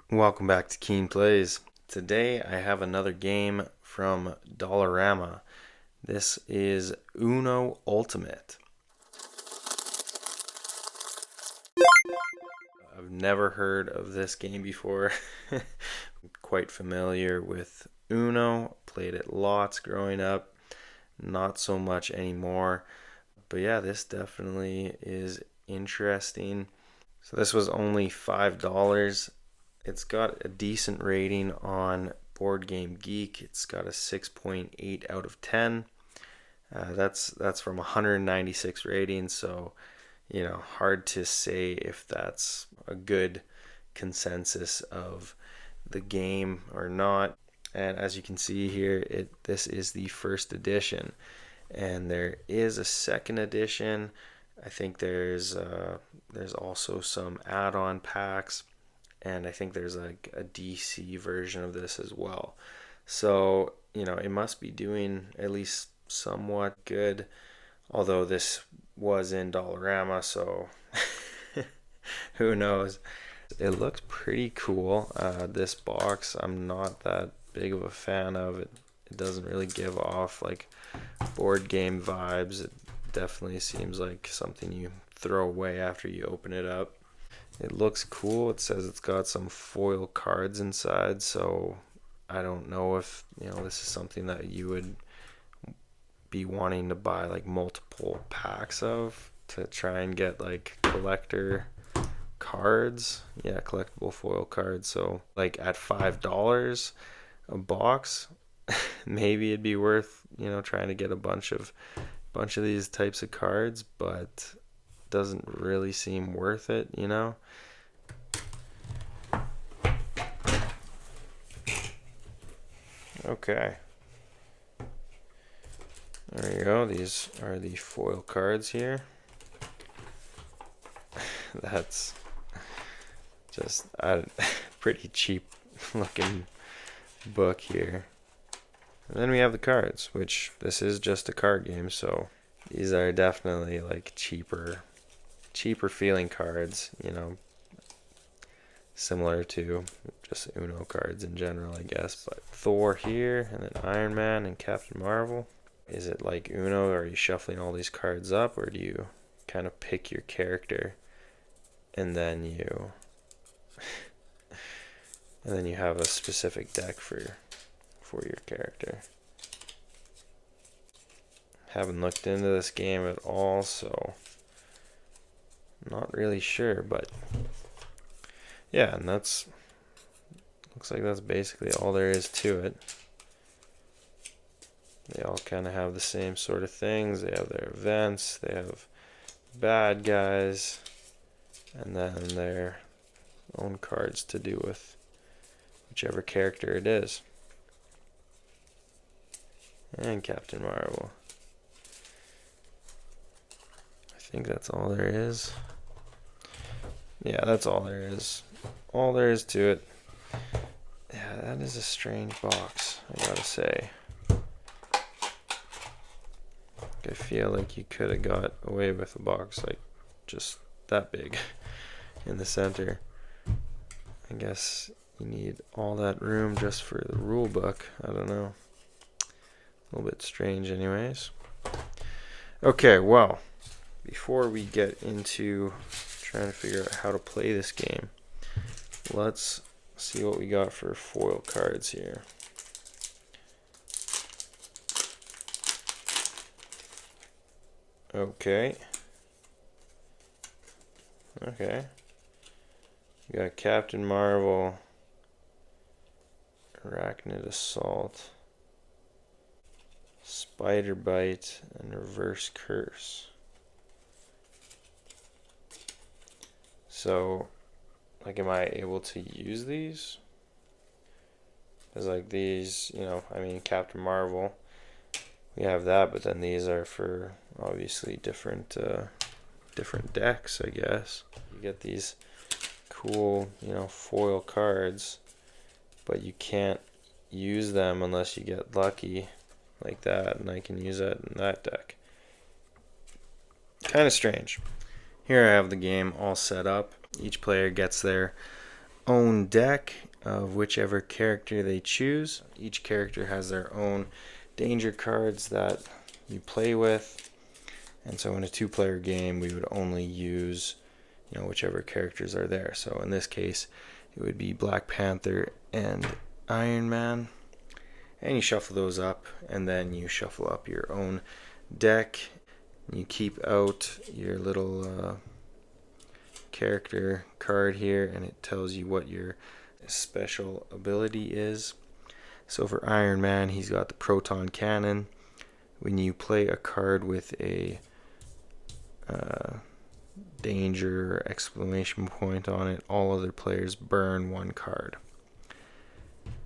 Welcome back to Keen Plays. Today I have another game from Dollarama. This is Uno Ultimate. I've never heard of this game before. I'm quite familiar with Uno, played it lots growing up, not so much anymore. But yeah, this definitely is interesting. So this was only $5. It's got a decent rating on Board Game Geek. It's got a 6.8 out of 10. That's from 196 ratings, so hard to say if that's a good consensus of the game or not. And as you can see here, this is the first edition, and there is a second edition. I think there's also some add-on packs, and I think there's like a DC version of this as well. So, it must be doing at least somewhat good, although this was in Dollarama, so who knows. It looks pretty cool. This box, I'm not that big of a fan of it. It doesn't really give off like board game vibes. It definitely seems like something you throw away after you open it up. It looks cool. It says it's got some foil cards inside, so I don't know if, this is something that you would be wanting to buy like multiple packs of to try and get like collector cards. Yeah, collectible foil cards. So like at $5 a box, maybe it'd be worth, trying to get a bunch of these types of cards, but doesn't really seem worth it. Okay. There you go. These are the foil cards here. That's just a pretty cheap looking book here. And then we have the cards, which this is just a card game, so these are definitely like cheaper feeling cards, similar to just Uno cards in general, I guess. But Thor here, and then Iron Man and Captain Marvel. Is it like Uno? Are you shuffling all these cards up, or do you kind of pick your character and then you have a specific deck for your character? Haven't looked into this game at all, so not really sure, but yeah, and looks like that's basically all there is to it. They all kind of have the same sort of things. They have their events, they have bad guys, and then their own cards to do with whichever character it is. And Captain Marvel. I think that's all there is. Yeah, that's all there is. All there is to it. Yeah, that is a strange box, I gotta say. I feel like you could have got away with a box like just that big in the center. I guess you need all that room just for the rule book. I don't know. A little bit strange anyways. Okay, well, before we get into trying to figure out how to play this game, let's see what we got for foil cards here. Okay. We got Captain Marvel, Arachnid Assault, Spider Bite, and Reverse Curse. So, like, am I able to use these? Because, like, these, Captain Marvel, we have that, but then these are for obviously different decks, I guess. You get these cool, foil cards, but you can't use them unless you get lucky like that, and I can use that in that deck. Kind of strange. Here I have the game all set up. Each player gets their own deck of whichever character they choose. Each character has their own danger cards that you play with. And so in a two-player game, we would only use, whichever characters are there. So in this case, it would be Black Panther and Iron Man. And you shuffle those up, and then you shuffle up your own deck. You keep out your little character card here, and it tells you what your special ability is. So for Iron Man, he's got the proton cannon. When you play a card with a danger or exclamation point on it, all other players burn one card.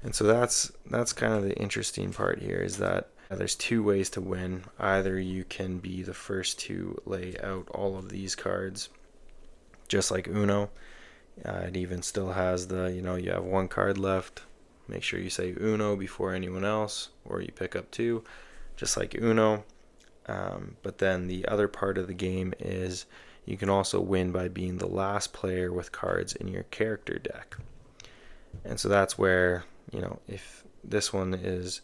And so that's kind of the interesting part here, is that there's two ways to win. Either you can be the first to lay out all of these cards, just like Uno. It even still has the, you have one card left. Make sure you say Uno before anyone else, or you pick up two, just like Uno. But then the other part of the game is you can also win by being the last player with cards in your character deck. And so that's where, if this one is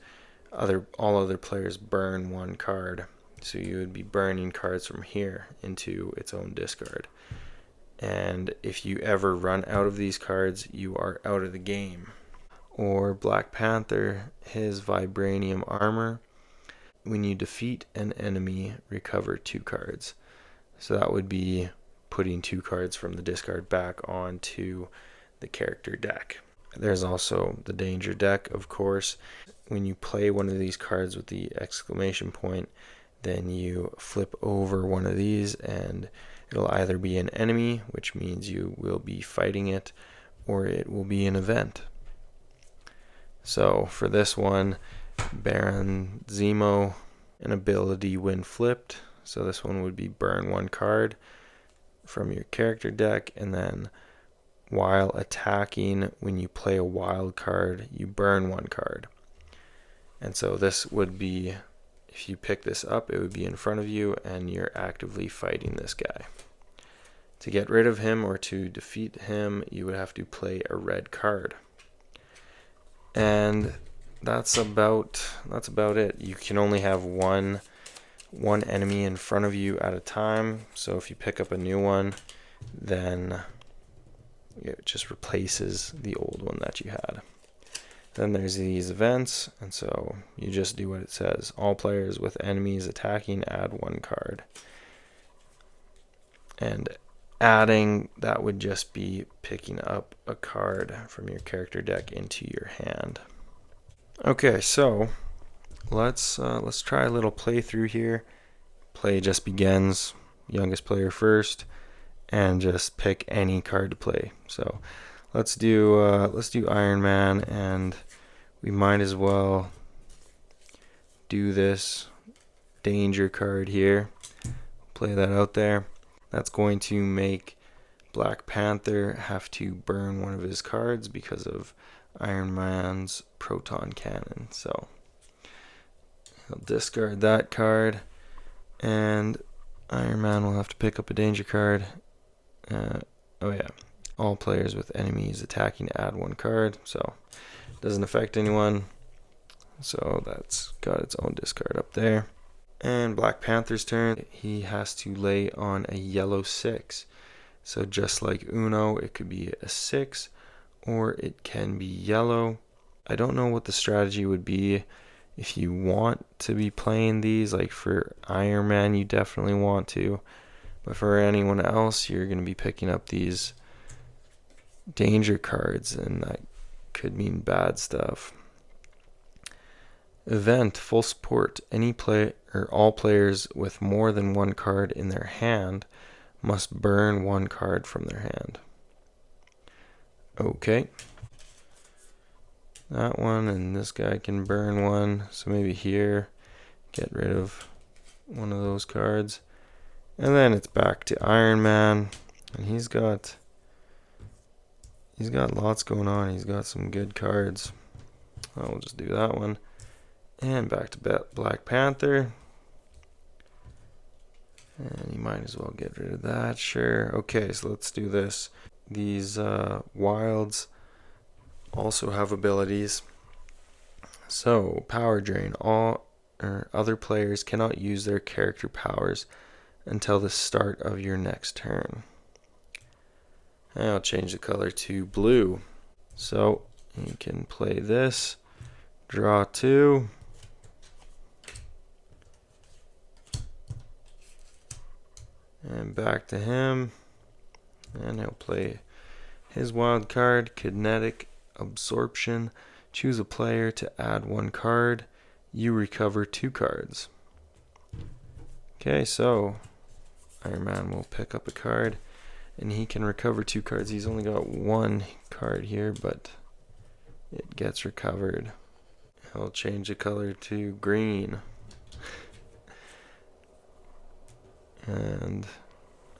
all other players burn one card, so you would be burning cards from here into its own discard. And if you ever run out of these cards, you are out of the game. Or Black Panther, his vibranium armor. When you defeat an enemy, recover 2 cards. So that would be putting 2 cards from the discard back onto the character deck. There's also the danger deck, of course. When you play one of these cards with the exclamation point, then you flip over one of these and it'll either be an enemy, which means you will be fighting it, or it will be an event. So for this one, Baron Zemo, an ability when flipped. So this one would be burn 1 card from your character deck, and then while attacking, when you play a wild card, you burn 1 card. And so this would be, if you pick this up, it would be in front of you and you're actively fighting this guy. To get rid of him or to defeat him, you would have to play a red card. And that's about it. You can only have one enemy in front of you at a time. So if you pick up a new one, then it just replaces the old one that you had. Then there's these events, and so you just do what it says. All players with enemies attacking add 1 card. And adding, that would just be picking up a card from your character deck into your hand. Okay, so let's try a little playthrough here. Play just begins, youngest player first, and just pick any card to play. So let's do Iron Man, and we might as well do this danger card here. Play that out there. That's going to make Black Panther have to burn one of his cards because of Iron Man's proton cannon. So he'll discard that card, and Iron Man will have to pick up a danger card. All players with enemies attacking add 1 card, so it doesn't affect anyone. So that's got its own discard up there. And Black Panther's turn, he has to lay on a yellow 6. So just like Uno, it could be a 6 or it can be yellow. I don't know what the strategy would be if you want to be playing these. Like for Iron Man, you definitely want to. But for anyone else, you're going to be picking up these danger cards, and that could mean bad stuff. Event, full support. Any play or all players with more than 1 card in their hand must burn 1 card from their hand. Okay. That one, and this guy can burn 1. So maybe here, get rid of one of those cards. And then it's back to Iron Man, and he's got lots going on. He's got some good cards. I'll just do that one. And back to Black Panther. And you might as well get rid of that, sure. Okay, so let's do this. these wilds also have abilities. So, power drain. All or other players cannot use their character powers until the start of your next turn. And I'll change the color to blue. So, you can play this, draw 2, and back to him, and he'll play his wild card, Kinetic Absorption. Choose a player to add 1 card. You recover 2 cards. Okay, so Iron Man will pick up a card, and he can recover 2 cards. He's only got 1 card here, but it gets recovered. He'll change the color to green. And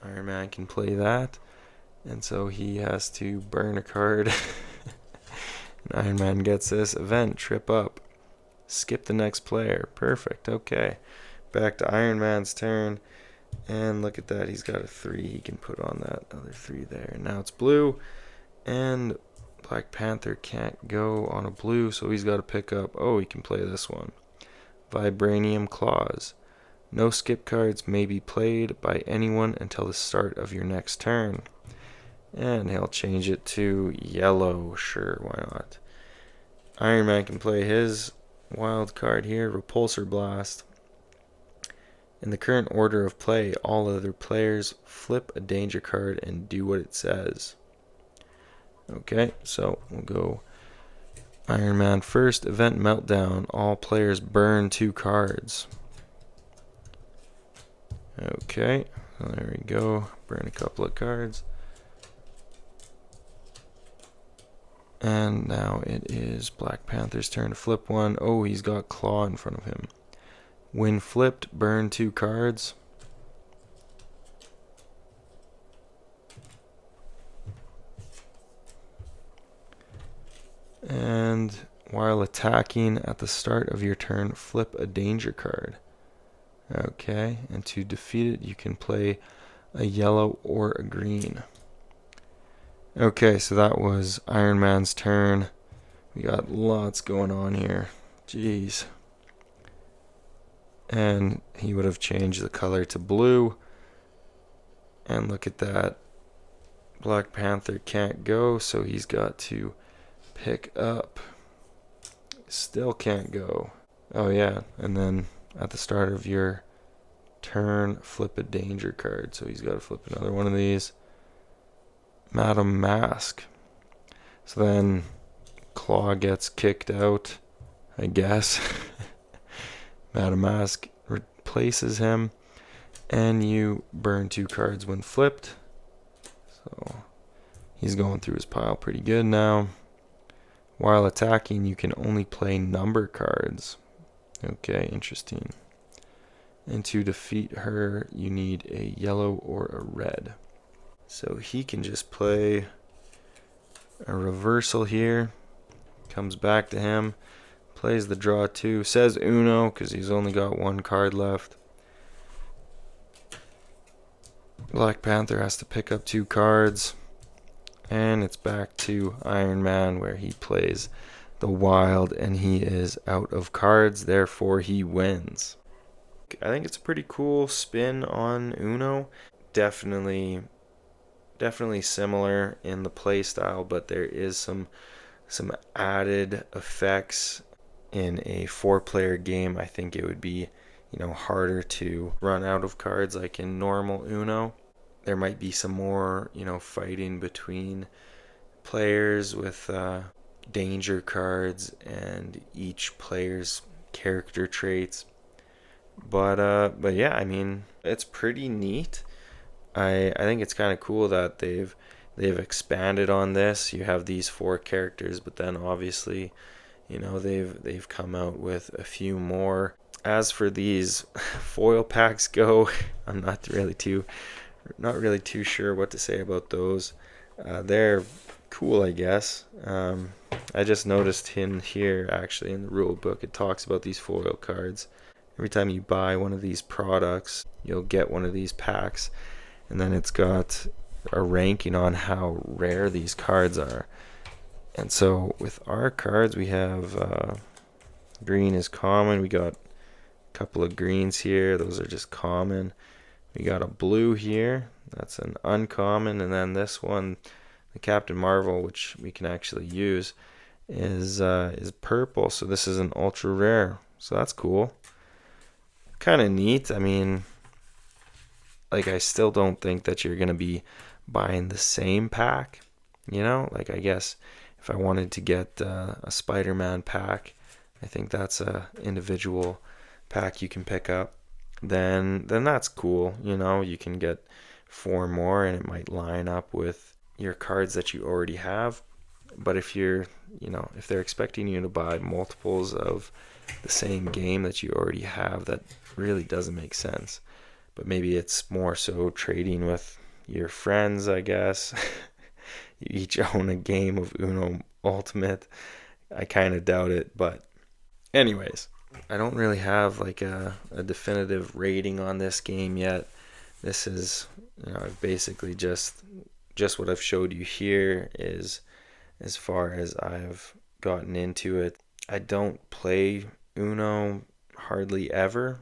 Iron Man can play that. And so he has to burn a card. And Iron Man gets this event, trip up. Skip the next player. Perfect. Okay. Back to Iron Man's turn. And look at that. He's got a 3. He can put on that other 3 there. Now it's blue. And Black Panther can't go on a blue, so he's got to pick up. Oh, he can play this one. Vibranium Claws. No skip cards may be played by anyone until the start of your next turn. And he'll change it to yellow. Sure, why not? Iron Man can play his wild card here, Repulsor Blast. In the current order of play, all other players flip a danger card and do what it says. Okay, so we'll go Iron Man first. Event Meltdown. All players burn 2 cards. Okay, so there we go. Burn a couple of cards. And now it is Black Panther's turn to flip one. Oh, he's got Claw in front of him. When flipped, burn 2 cards. And while attacking at the start of your turn, flip a danger card. Okay, and to defeat it, you can play a yellow or a green. Okay, so that was Iron Man's turn. We got lots going on here. Jeez. And he would have changed the color to blue. And look at that. Black Panther can't go, so he's got to pick up. Still can't go. Oh yeah, and then at the start of your turn, flip a danger card. So he's got to flip another one of these. Madam Mask. So then Claw gets kicked out, I guess. Madam Mask replaces him, and you burn 2 cards when flipped. So he's going through his pile pretty good now. While attacking, you can only play number cards. Okay, interesting. And to defeat her, you need a yellow or a red. So he can just play a reversal here. Comes back to him. Plays the draw 2. Says Uno because he's only got 1 card left. Black Panther has to pick up 2 cards. And it's back to Iron Man where he plays the wild and he is out of cards. Therefore he wins. I think it's a pretty cool spin on Uno. Definitely similar in the play style, but there is some added effects. In a 4-player game, I think it would be, harder to run out of cards like in normal Uno. There might be some more, fighting between players with danger cards and each player's character traits. But yeah, I mean, it's pretty neat. I think it's kind of cool that they've expanded on this. You have these 4 characters, but then obviously, they've come out with a few more. As for these foil packs go, I'm not really too sure what to say about those. They're cool, I guess. I just noticed in here, actually, in the rule book, it talks about these foil cards. Every time you buy one of these products, you'll get one of these packs. And then it's got a ranking on how rare these cards are. And so with our cards, we have green is common. We got a couple of greens here. Those are just common. We got a blue here. That's an uncommon. And then this one, the Captain Marvel, which we can actually use, is purple. So this is an ultra rare. So that's cool. Kind of neat. I mean, like, I still don't think that you're gonna be buying the same pack. Like, I guess if I wanted to get a Spider-Man pack, I think that's a individual pack you can pick up. Then that's cool. You can get four more, and it might line up with your cards that you already have. But if they're expecting you to buy multiples of the same game that you already have, that really doesn't make sense. But maybe it's more so trading with your friends, I guess. You each own a game of Uno Ultimate. I kind of doubt it, but anyways, I don't really have like a definitive rating on this game yet. This is, I've basically just what I've showed you here is as far as I've gotten into it. I don't play Uno hardly ever.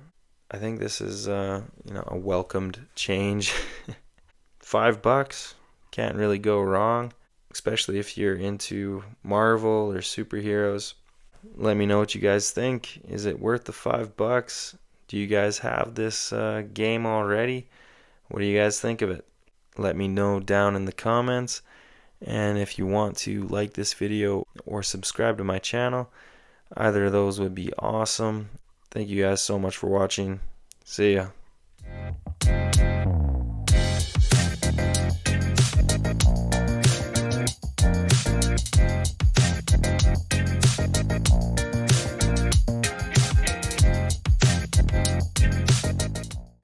I think this is a welcomed change. $5 can't really go wrong, especially if you're into Marvel or superheroes. Let me know what you guys think. Is it worth the $5? Do you guys have this game already? What do you guys think of it? Let me know down in the comments. And if you want to like this video or subscribe to my channel, either of those would be awesome. Thank you guys so much for watching. See ya.